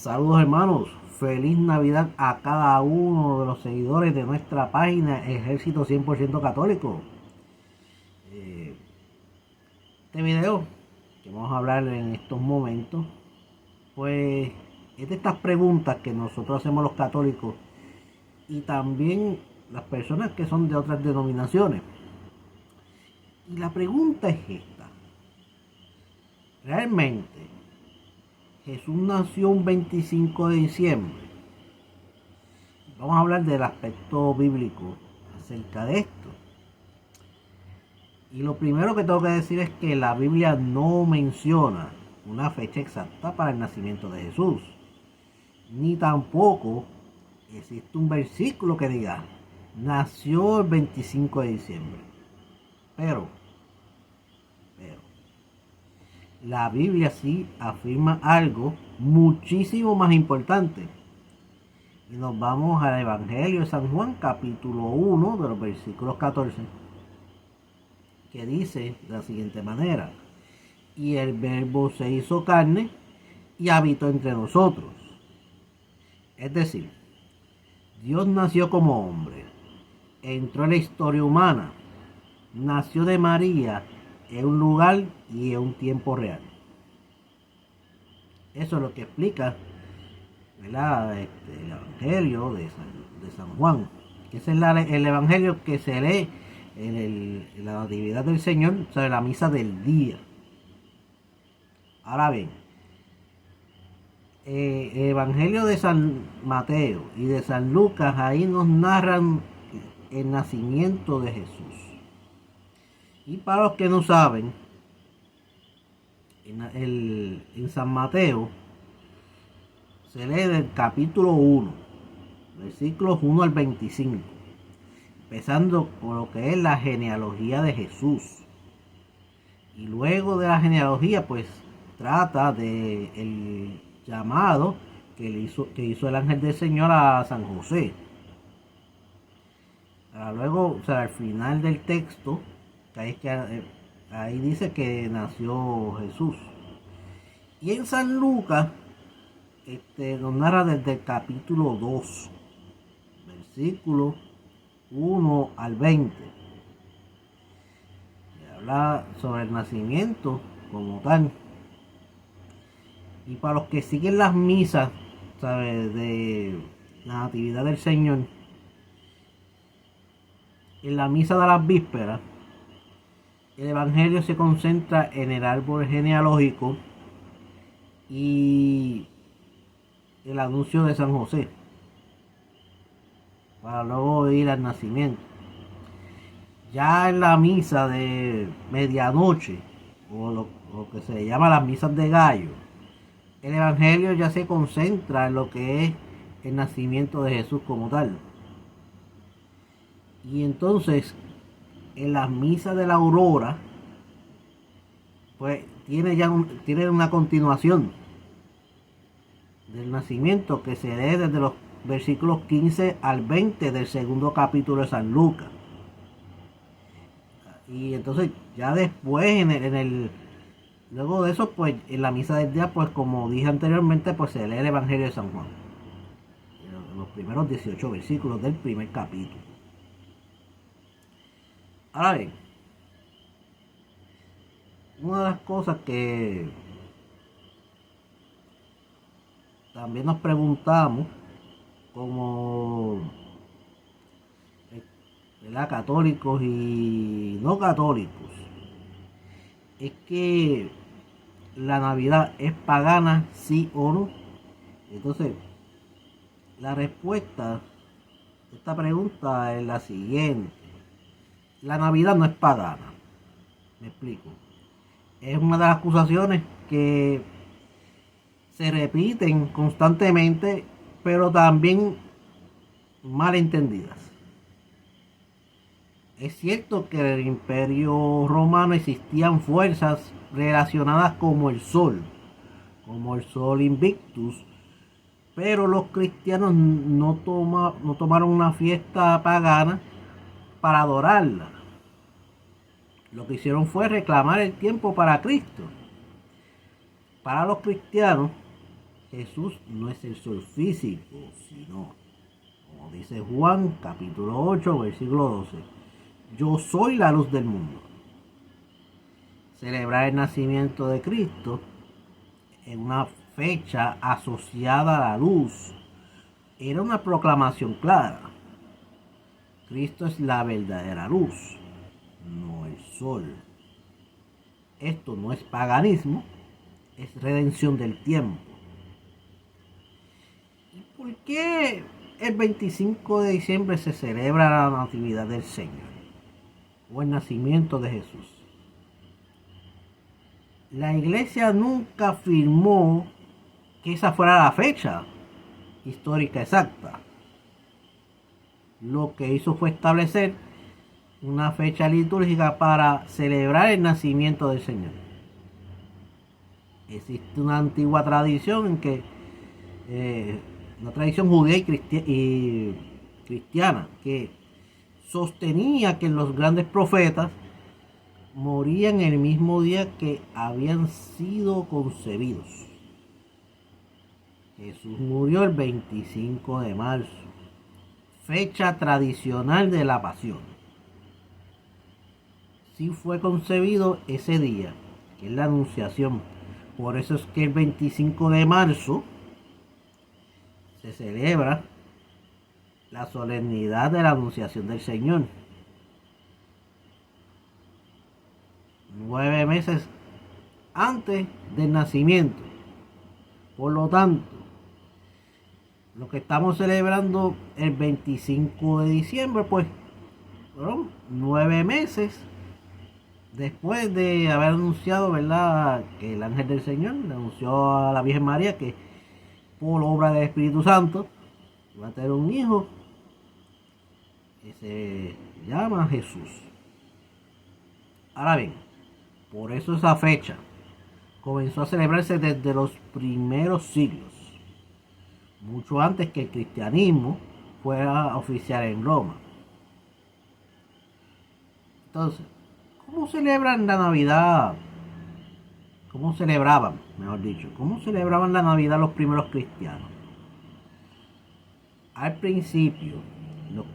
Saludos hermanos, feliz Navidad a cada uno de los seguidores de nuestra página Ejército 100% Católico. Este video que vamos a hablar en estos momentos, pues es de estas preguntas que nosotros hacemos los católicos y también las personas que son de otras denominaciones. Y la pregunta es esta: ¿realmente Jesús nació un 25 de diciembre? Vamos a hablar del aspecto bíblico acerca de esto. Y lo primero que tengo que decir es que la Biblia no menciona una fecha exacta para el nacimiento de Jesús. Ni tampoco existe un versículo que diga, nació el 25 de diciembre. Pero, la Biblia sí afirma algo muchísimo más importante. Y nos vamos al Evangelio de San Juan, capítulo 1, de los versículos 14, que dice de la siguiente manera: y el Verbo se hizo carne y habitó entre nosotros. Es decir, Dios nació como hombre, entró en la historia humana, nació de María en un lugar y en un tiempo real. Eso es lo que explica, ¿verdad?, el Evangelio de San Juan, que es el Evangelio que se lee en la Natividad del Señor, o sea, en la misa del día. Ahora bien, el Evangelio de San Mateo y de San Lucas, ahí nos narran el nacimiento de Jesús. Y para los que no saben, en San Mateo se lee del capítulo 1, versículos 1 al 25, empezando con lo que es la genealogía de Jesús. Y luego de la genealogía, pues trata de el llamado que hizo el ángel del Señor a San José. Luego, o sea, al final del texto, ahí dice que nació Jesús. Y en San Lucas nos narra desde el capítulo 2, versículos 1 al 20. Habla sobre el nacimiento como tal. Y para los que siguen las misas, ¿sabes?, de la Natividad del Señor, en la misa de las vísperas, el Evangelio se concentra en el árbol genealógico y el anuncio de San José, para luego ir al nacimiento. Ya en la misa de medianoche, o lo que se llama las misas de gallo, el Evangelio ya se concentra en lo que es el nacimiento de Jesús como tal. Y entonces, en las misas de la aurora, pues tiene una continuación del nacimiento que se lee desde los versículos 15 al 20 del segundo capítulo de San Lucas. Y entonces ya después luego de eso, pues en la misa del día, pues como dije anteriormente, pues se lee el Evangelio de San Juan, los primeros 18 versículos del primer capítulo. Ahora bien, una de las cosas que también nos preguntamos, como católicos y no católicos, es que la Navidad es pagana, sí o no. Entonces, la respuesta a esta pregunta es la siguiente: la Navidad no es pagana. Me explico. Es una de las acusaciones que se repiten constantemente, pero también mal entendidas. Es cierto que en el Imperio Romano existían fuerzas relacionadas como el Sol Invictus, pero los cristianos no tomaron una fiesta pagana para adorarla. Lo que hicieron fue reclamar el tiempo para Cristo. Para los cristianos, Jesús no es el sol físico, sino, como dice Juan capítulo 8, versículo 12, yo soy la luz del mundo. Celebrar el nacimiento de Cristo en una fecha asociada a la luz era una proclamación clara. Cristo es la verdadera luz, no el sol. Esto no es paganismo, es redención del tiempo. ¿Y por qué el 25 de diciembre se celebra la Natividad del Señor o el nacimiento de Jesús? La iglesia nunca afirmó que esa fuera la fecha histórica exacta. Lo que hizo fue establecer una fecha litúrgica para celebrar el nacimiento del Señor. Existe una antigua tradición en que una tradición judía y cristiana que sostenía que los grandes profetas morían el mismo día que habían sido concebidos. Jesús murió el 25 de marzo, fecha tradicional de la pasión. Sí fue concebido ese día, que es la Anunciación. Por eso es que el 25 de marzo se celebra la solemnidad de la Anunciación del Señor. 9 meses antes del nacimiento. Por lo tanto, lo que estamos celebrando el 25 de diciembre, pues, fueron 9 meses después de haber anunciado, ¿verdad?, que el ángel del Señor le anunció a la Virgen María que por obra del Espíritu Santo va a tener un hijo que se llama Jesús. Ahora bien, por eso esa fecha comenzó a celebrarse desde los primeros siglos, mucho antes que el cristianismo fuera oficial en Roma. Entonces, ¿cómo celebran la Navidad? ¿Cómo celebraban, mejor dicho? ¿Cómo celebraban la Navidad los primeros cristianos? Al principio, los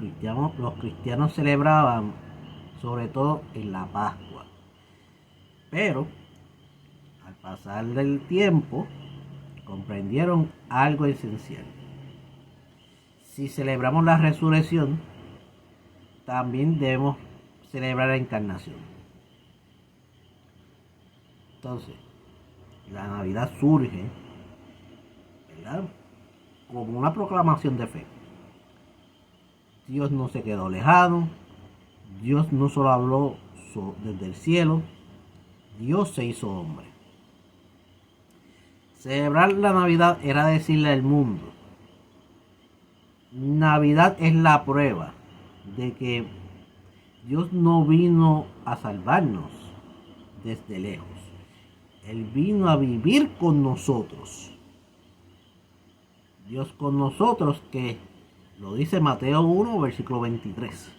cristianos celebraban sobre todo en la Pascua. Pero, al pasar del tiempo, comprendieron algo esencial. Si celebramos la resurrección, también debemos celebrar la encarnación. Entonces, la Navidad surge, ¿verdad?, como una proclamación de fe. Dios no se quedó lejano, Dios no solo habló desde el cielo, Dios se hizo hombre. Celebrar la Navidad era decirle al mundo: Navidad es la prueba de que Dios no vino a salvarnos desde lejos. Él vino a vivir con nosotros. Dios con nosotros, que lo dice Mateo 1, versículo 23.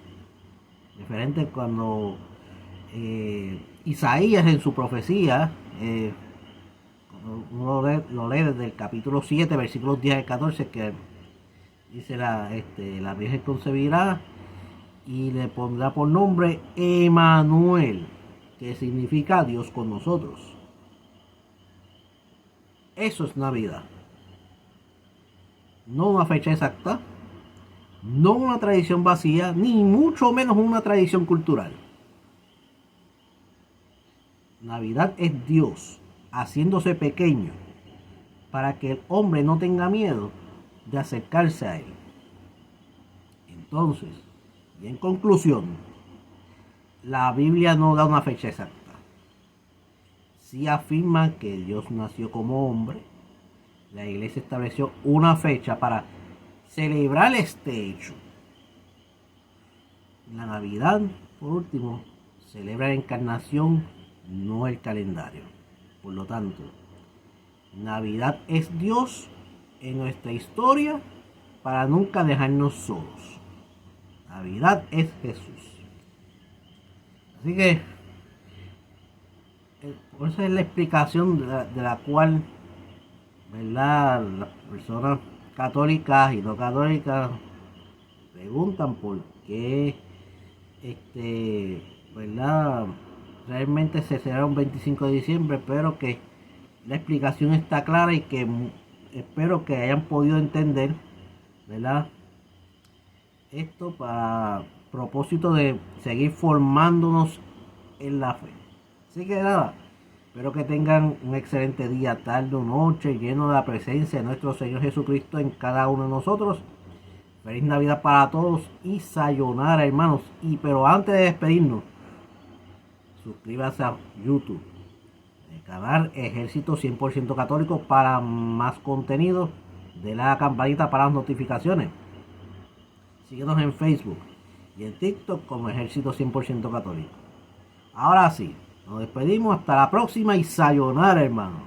Referente cuando Isaías en su profecía, uno lo lee desde el capítulo 7, versículos 10 al 14, que dice la Virgen concebirá y le pondrá por nombre Emanuel, que significa Dios con nosotros. Eso es Navidad. No una fecha exacta, no una tradición vacía, ni mucho menos una tradición cultural. Navidad es Dios haciéndose pequeño para que el hombre no tenga miedo de acercarse a Él. Entonces, y en conclusión, la Biblia no da una fecha exacta. Sí afirma que Dios nació como hombre. La iglesia estableció una fecha para celebrar este hecho. La Navidad, por último, celebra la encarnación, no el calendario. Por lo tanto, Navidad es Dios en nuestra historia para nunca dejarnos solos. Navidad es Jesús. Así que, esa es la explicación de la cual ¿verdad? Las personas católicas y no católicas preguntan por qué, ¿verdad? Realmente se celebra un 25 de diciembre, pero que la explicación está clara y que espero que hayan podido entender, ¿verdad? Esto para propósito de seguir formándonos en la fe. Así que nada, espero que tengan un excelente día, tarde o noche, lleno de la presencia de nuestro Señor Jesucristo en cada uno de nosotros. Feliz Navidad para todos y sayonara, hermanos. Pero antes de despedirnos, suscríbase a YouTube, el canal Ejército 100% Católico, para más contenido. De la campanita para las notificaciones. Síguenos en Facebook y en TikTok como Ejército 100% Católico. Ahora sí, nos despedimos hasta la próxima y sayonara, hermano.